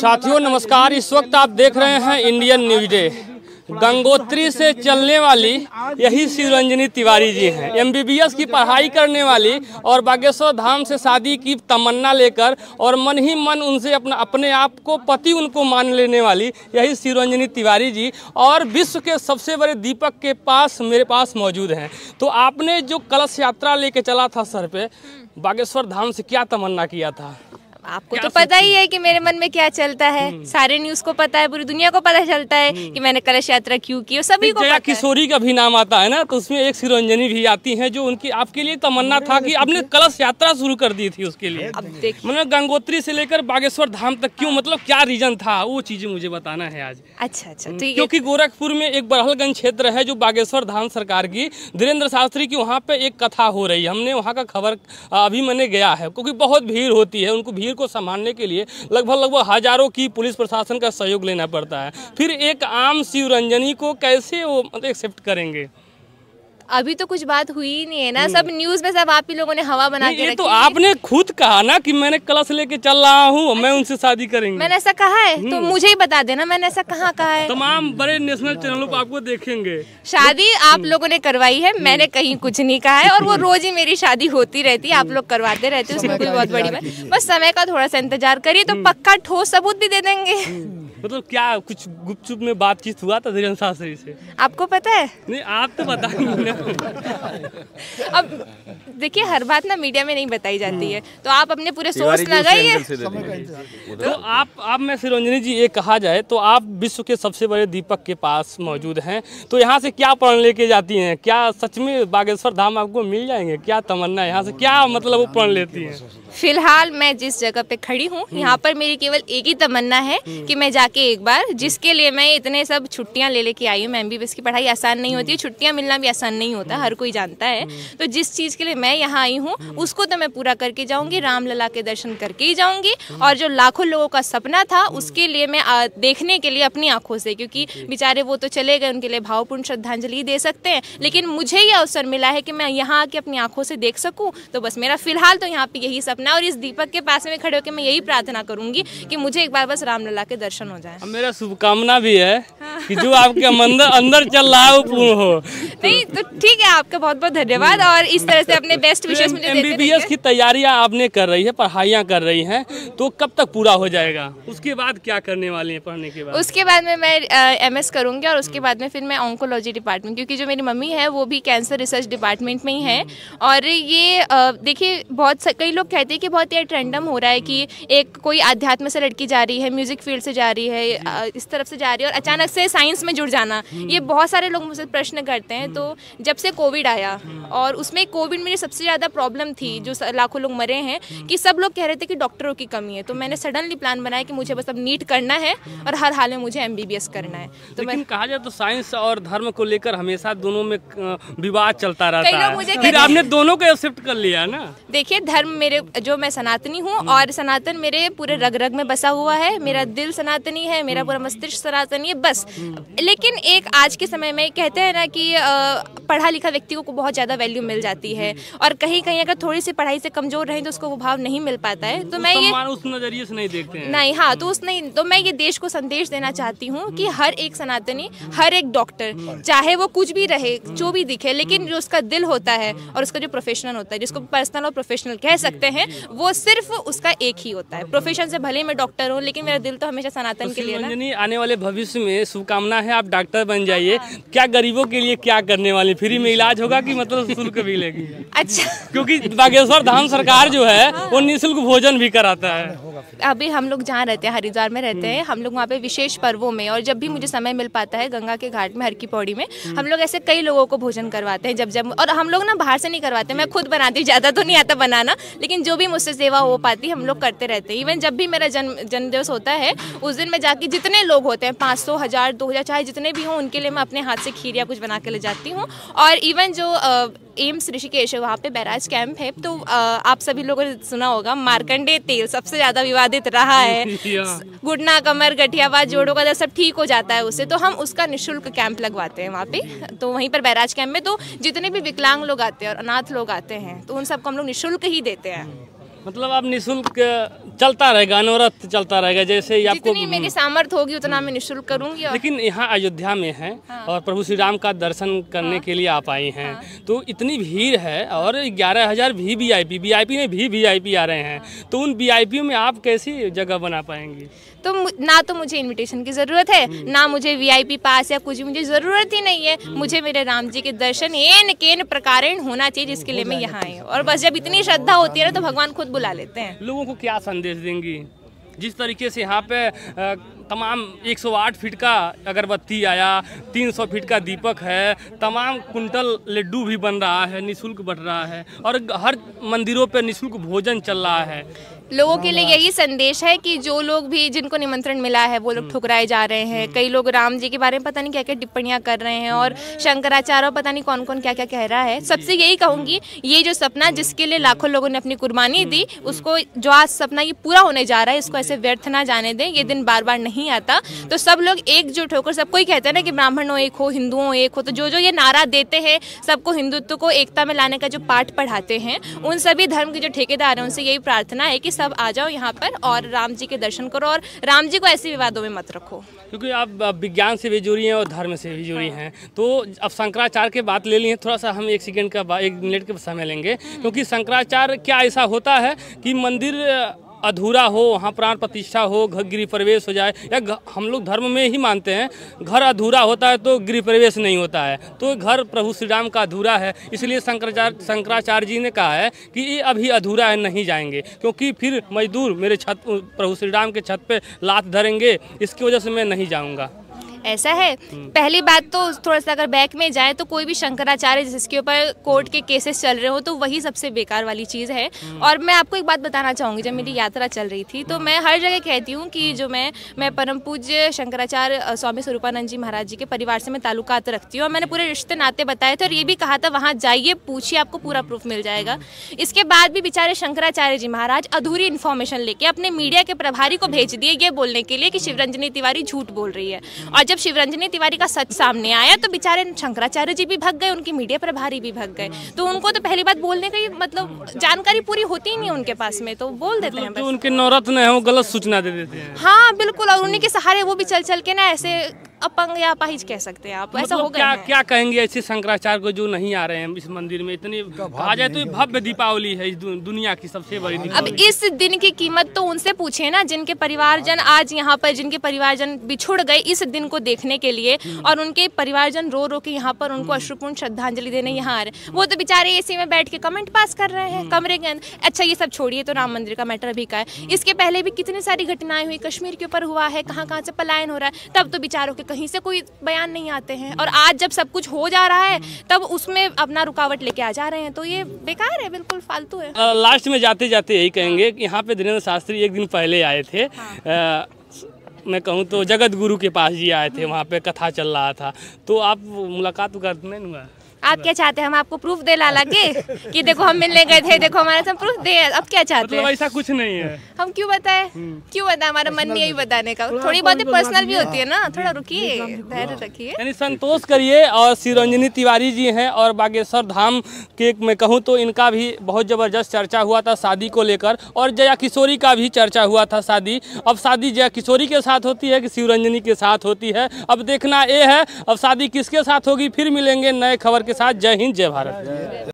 साथियों नमस्कार। इस वक्त आप देख रहे हैं इंडियन न्यूज डे। गंगोत्री से चलने वाली यही शिवरंजनी तिवारी जी हैं। एमबीबीएस की पढ़ाई करने वाली और बागेश्वर धाम से शादी की तमन्ना लेकर और मन ही मन उनसे अपने आप को पति उनको मान लेने वाली यही शिवरंजनी तिवारी जी और विश्व के सबसे बड़े दीपक के पास मेरे पास मौजूद हैं। तो आपने जो कलश यात्रा लेके चला था सर पे बागेश्वर धाम से, क्या तमन्ना किया था? आपको तो पता ही है कि मेरे मन में क्या चलता है। सारे न्यूज को पता है, पूरी दुनिया को पता चलता है कि मैंने कलश यात्रा क्यों की, सभी को पता है। किशोरी का भी नाम आता है ना, तो उसमें एक शिवरंजनी भी आती है जो उनकी आपके लिए तमन्ना था कि आपने कलश यात्रा शुरू कर दी थी उसके लिए। अब देखिए मतलब गंगोत्री से लेकर बागेश्वर धाम तक क्यों, मतलब क्या रीजन था, वो चीजें मुझे बताना है आज। अच्छा ठीक है। क्योंकि गोरखपुर में एक बरहलगंज क्षेत्र है जो बागेश्वर धाम सरकार की, धीरेन्द्र शास्त्री की, वहाँ पे एक कथा हो रही है। हमने वहाँ का खबर अभी मैंने गया है, क्योंकि बहुत भीड़ होती है, उनको भीड़ को संभालने के लिए लगभग हजारों की पुलिस प्रशासन का सहयोग लेना पड़ता है। फिर एक आम शिवरंजनी को कैसे वो मतलब एक्सेप्ट करेंगे? अभी तो कुछ बात हुई ही नहीं है ना, सब न्यूज में सब आप ही लोगों ने हवा बना के रखी। तो आपने खुद कहा ना कि मैंने कलश लेके चल रहा हूँ, मैं उनसे शादी करेंगे। मैंने ऐसा कहा है तो मुझे ही बता देना, मैंने ऐसा कहाँ कहा है। तमाम बड़े नेशनल चैनलों पर आपको देखेंगे। शादी आप लोगों ने करवाई है, मैंने कहीं कुछ नहीं कहा है, और वो रोज ही मेरी शादी होती रहती है, आप लोग करवाते रहते हैं, उसमें कोई बहुत बड़ी बात। बस समय का थोड़ा सा इंतजार करिए तो पक्का ठोस सबूत भी दे देंगे। मतलब क्या कुछ गुपचुप में बातचीत हुआ था धीरेन्द्र शास्त्री से? आपको पता है? नहीं, आप तो बताएंगे ना। अब देखिए, हर बात ना मीडिया में नहीं बताई जाती है, तो आप अपने पूरे सोर्स लगाइए। तो आप में शिवरंजनी जी ये कहा जाए तो आप विश्व के सबसे बड़े दीपक के पास मौजूद हैं, तो यहाँ से क्या प्रण लेके जाती हैं? क्या सच में बागेश्वर धाम आपको मिल जाएंगे? क्या तमन्ना है यहाँ से, क्या मतलब वो प्रण लेती हैं? फिलहाल मैं जिस जगह पे खड़ी हूँ यहाँ पर मेरी केवल एक ही तमन्ना है कि मैं जाके एक बार, जिसके लिए मैं इतने सब छुट्टियाँ ले लेके आई हूँ। एमबीबीएस की पढ़ाई आसान नहीं होती है, छुट्टियाँ मिलना भी आसान नहीं होता, हर कोई जानता है। तो जिस चीज़ के लिए मैं यहाँ आई हूँ उसको तो मैं पूरा करके जाऊँगी, रामलला के दर्शन करके ही जाऊँगी। और जो लाखों लोगों का सपना था उसके लिए मैं देखने के लिए अपनी आंखों से, क्योंकि बेचारे वो तो चले गए, उनके लिए भावपूर्ण श्रद्धांजलि दे सकते हैं, लेकिन मुझे ये अवसर मिला है कि मैं यहाँ आके अपनी आंखों से देख सकूँ। तो बस मेरा फिलहाल तो यहाँ पे यही सपना, और इस दीपक के पास में खड़े होकर मैं यही प्रार्थना करूंगी कि मुझे एक बार बस रामलला के दर्शन हो जाए। मेरा शुभकामना भी है कि जो आपके अंदर चल रहा है वो पूर्ण हो। नहीं तो ठीक है, आपका बहुत बहुत धन्यवाद, और इस तरह से अपने बेस्ट विशेष मुझे देते रहिए। एमबीबीएस की तैयारियां आपने कर रही है, पढ़ाइयां कर रही हैं, तो कब तक पूरा हो जाएगा? उसके बाद क्या करने वाली हैं पढ़ने के बाद? उसके बाद में मैं एमएस करूंगी, और उसके बाद में फिर मैं ऑन्कोलॉजी डिपार्टमेंट, क्योंकि जो मेरी मम्मी है वो भी कैंसर रिसर्च डिपार्टमेंट में ही है। और ये देखिए, कई लोग कहते हैं कि बहुत ही ट्रेंडम हो रहा है कि एक कोई अध्यात्म से लड़की जा रही है, म्यूजिक फील्ड से जा रही है, इस तरफ से जा रही है, और अचानक से साइंस में जुड़ जाना। ये बहुत सारे लोग मुझसे प्रश्न करते हैं। तो जब से कोविड आया, और उसमें कोविड में सबसे ज़्यादा प्रॉब्लम थी, जो लाखों लोग मरे हैं, कि सब लोग कह रहे थे कि डॉक्टरों की कमी है। तो मैंने सडनली प्लान बनाया कि मुझे बस अब नीट करना है और हर हाल में मुझे एमबीबीएस करना है। तो लेकिन कहा जाए तो साइंस और धर्म को लेकर हमेशा दोनों में विवाद चलता रहता है। कई लोग मुझे फिर आपने दोनों को एक्सेप्ट कर लिया ना? देखिए, धर्म मेरे, जो मैं सनातनी हूँ, और सनातन मेरे पूरे रग रग में बसा हुआ है, मेरा दिल सनातनी है, मेरा पूरा मस्तिष्क सनातनी है, बस। लेकिन एक आज के समय में कहते हैं ना कि पढ़ा लिखा व्यक्ति को बहुत ज़्यादा वैल्यू मिल जाती है, और कहीं कहीं अगर थोड़ी सी पढ़ाई से कमजोर रहे तो उसको वो भाव नहीं मिल पाता है। तो मैं ये उस नजरिए से नहीं देखते हैं। नहीं, हाँ, तो मैं ये देश को संदेश देना चाहती हूँ कि हर एक सनातनी, हर एक डॉक्टर, चाहे वो कुछ भी रहे, जो भी दिखे, लेकिन जो उसका दिल होता है और उसका जो प्रोफेशनल होता है, जिसको पर्सनल और प्रोफेशनल कह सकते हैं, वो सिर्फ उसका एक ही होता है। प्रोफेशन से भले मैं डॉक्टर हूँ, लेकिन मेरा दिल तो हमेशा सनातन के लिए ना। आने वाले भविष्य में शुभकामना है आप डॉक्टर बन जाइए। क्या गरीबों के लिए क्या करने वाली? फ्री में इलाज होगा कि मतलब शुल्क भी लेगी? अच्छा, क्योंकि बागेश्वर धाम सरकार जो है वो निःशुल्क भोजन भी कराता है। अभी हम लोग जहाँ रहते हैं, हरिद्वार में रहते हैं, हम लोग वहाँ पे विशेष पर्वों में, और जब भी मुझे समय मिल पाता है, गंगा के घाट में, हर की पौड़ी में, हम लोग ऐसे कई लोगों को भोजन करवाते हैं। जब और हम लोग ना बाहर से नहीं करवाते, मैं खुद बनाती हूँ, ज़्यादा तो नहीं आता बनाना, लेकिन जो भी मुझसे सेवा हो पाती हम लोग करते रहते हैं। इवन जब भी मेरा जन्मदिवस होता है, उस दिन मैं जाके, जितने लोग होते हैं, 500, 1000, 2000, चाहे जितने भी हों, उनके लिए मैं अपने हाथ से खीर या कुछ बना के ले जाती हूँ। और इवन जो एम्स ऋषिकेश है, वहाँ पे बैराज कैंप है, तो आप सभी लोगों ने सुना होगा, मार्कंडेय तेल सबसे ज़्यादा विवादित रहा है। घुटना, कमर, गठियावाद, जोड़ों का दर्द सब ठीक हो जाता है उससे, तो हम उसका निःशुल्क कैंप लगवाते हैं वहाँ पे। तो वहीं पर बैराज कैंप में तो जितने भी विकलांग लोग आते हैं और अनाथ लोग आते हैं, तो उन सबको हम लोग निःशुल्क ही देते हैं। मतलब आप निःशुल्क चलता रहेगा, अनवरत चलता रहेगा, जैसे ही आपको जितनी मेरी सामर्थ्य होगी उतना मैं निःशुल्क करूंगी। लेकिन यहाँ अयोध्या में है और प्रभु श्री राम का दर्शन करने के लिए आप आई हैं, तो इतनी भीड़ है और 11,000 वीआईपी में भी वीआईपी आ रहे हैं, तो उन वीआईपी में आप कैसी जगह बना पाएंगी? तो ना तो मुझे इनविटेशन की ज़रूरत है, ना मुझे वीआईपी पास या कुछ, मुझे ज़रूरत ही नहीं है। मुझे मेरे राम जी के दर्शन एन केन प्रकारेण होना चाहिए, जिसके लिए मैं यहाँ आई हूँ। और बस जब इतनी श्रद्धा होती है ना, तो भगवान खुद बुला लेते हैं। लोगों को क्या संदेश देंगी? जिस तरीके से यहाँ पे तमाम 108 फीट का अगरबत्ती आया, 300 फीट का दीपक है, तमाम कुंटल लड्डू भी बन रहा है, निःशुल्क बट रहा है, और हर मंदिरों पे निःशुल्क भोजन चल रहा है। लोगों के लिए यही संदेश है कि जो लोग भी जिनको निमंत्रण मिला है वो लोग ठुकराए जा रहे हैं। कई लोग राम जी के बारे में पता नहीं क्या क्या टिप्पणियां कर रहे हैं, और शंकराचार्य पता नहीं कौन कौन क्या क्या कह रहा है। सबसे यही कहूँगी, ये जो सपना जिसके लिए लाखों लोगों ने अपनी कुर्बानी दी, उसको जो आज सपना ये पूरा होने जा रहा है, इसको ऐसे व्यर्थ ना जाने दें। ये दिन बार बार नहीं आता, तो सब लोग एकजुट होकर, सबको ही कहते हैं ना कि ब्राह्मणों एक हो, हिंदुओं एक हो, तो जो जो ये नारा देते हैं सबको हिंदुत्व को एकता में लाने का जो पाठ पढ़ाते हैं, उन सभी धर्म के जो ठेकेदार हैं उनसे यही प्रार्थना है कि सब आ जाओ यहाँ पर और राम जी के दर्शन करो, और राम जी को ऐसे विवादों में मत रखो। क्योंकि आप विज्ञान से भी जुड़ी हैं और धर्म से भी जुड़ी हैं, तो अब शंकराचार्य की बात ले ली है, थोड़ा सा हम 1 मिनट का समय लेंगे। क्योंकि शंकराचार्य क्या ऐसा होता है कि मंदिर अधूरा हो, वहाँ प्राण प्रतिष्ठा हो, गृह प्रवेश हो जाए, या हम लोग धर्म में ही मानते हैं घर अधूरा होता है तो गृह प्रवेश नहीं होता है, तो घर प्रभु श्री राम का अधूरा है। इसलिए शंकराचार्य जी ने कहा है कि ये अभी अधूरा है, नहीं जाएंगे, क्योंकि फिर मजदूर मेरे छत प्रभु श्री राम के छत पे लात धरेंगे, इसकी वजह से मैं नहीं जाऊँगा। ऐसा है, पहली बात तो थोड़ा सा अगर बैक में जाए तो कोई भी शंकराचार्य जिसके ऊपर कोर्ट के केसेस चल रहे हो, तो वही सबसे बेकार वाली चीज़ है। और मैं आपको एक बात बताना चाहूँगी, जब मेरी यात्रा चल रही थी तो मैं हर जगह कहती हूँ कि जो मैं परम पूज्य शंकराचार्य स्वामी स्वरूपानंद जी महाराज जी के परिवार से मैं ताल्लुकात रखती हूँ, और मैंने पूरे रिश्ते नाते बताए थे, और ये भी कहा था वहाँ जाइए, पूछिए, आपको पूरा प्रूफ मिल जाएगा। इसके बाद भी बेचारे शंकराचार्य जी महाराज अधूरी इन्फॉर्मेशन लेके अपने मीडिया के प्रभारी को भेज दिए ये बोलने के लिए कि शिवरंजनी तिवारी झूठ बोल रही है। और जब शिवरंजनी तिवारी का सच सामने आया तो बेचारे शंकराचार्य जी भी भग गए, उनके मीडिया प्रभारी भी भग गए। तो उनको तो पहली बात बोलने का मतलब जानकारी पूरी होती ही नहीं है उनके पास में, तो बोल देते हैं। जो उनके नवरत्न है वो गलत सूचना दे देते हैं। हाँ बिल्कुल, और उन्हीं के सहारे वो भी चल चल के ना ऐसे अपंग या अपाहिज कह सकते हैं आप, ऐसा हो गया। क्या कहेंगे ऐसे शंकराचार्य को जो नहीं आ रहे हैं इस मंदिर में? इतनी कहा जाए तो भव्य दीपावली है, इस दुनिया की सबसे बड़ी दीपावली। अब इस दिन की कीमत तो उनसे पूछे ना जिनके परिवारजन आज यहाँ पर, जिनके परिवारजन बिछुड़ गए इस दिन को देखने के लिए, और उनके परिवारजन रो रो के यहाँ पर उनको अश्रुपूर्ण श्रद्धांजलि देने यहाँ आ रहे हैं। वो तो बेचारे एसी में बैठ के कमेंट पास कर रहे हैं कमरे के अंदर। अच्छा ये सब छोड़िए, तो राम मंदिर का मैटर अभी का है, इसके पहले भी कितनी सारी घटनाएं हुई, कश्मीर के ऊपर हुआ है, कहाँ से पलायन हो रहा है, तब तो बेचारों के कहीं से कोई बयान नहीं आते हैं। और आज जब सब कुछ हो जा रहा है तब उसमें अपना रुकावट लेके आ जा रहे हैं, तो ये बेकार है, बिल्कुल फालतू है। लास्ट में जाते जाते यही कहेंगे कि यहाँ पे धीरेन्द्र शास्त्री एक दिन पहले आए थे। मैं कहूँ तो जगत गुरु के पास जी आए थे, वहाँ पे कथा चल रहा था, तो आप मुलाकात करते नहीं हुआ? आप क्या चाहते हैं, हम आपको प्रूफ दे ला के कि देखो हम मिलने गए थे, देखो हमारे साथ प्रूफ दे? अब क्या चाहते हैं? ऐसा कुछ नहीं है। हम क्यों बताएं? क्यों बताएं? हमारा मन नहीं यही बताने का, थोड़ी बहुत पर्सनल भी होती है ना, थोड़ा रुकिए, धैर्य रखिए। यानी संतोष करिए। और शिवरंजनी तिवारी जी हैं, और बागेश्वर धाम के मैं कहूँ तो इनका भी बहुत ज़बरदस्त चर्चा हुआ था शादी को लेकर, और जया किशोरी का भी चर्चा हुआ था शादी। अब शादी जया किशोरी के साथ होती है कि शिवरंजनी के साथ होती है, अब देखना ये है अब शादी किसके साथ होगी। फिर मिलेंगे नए खबर के साथ। जय हिंद, जय भारत।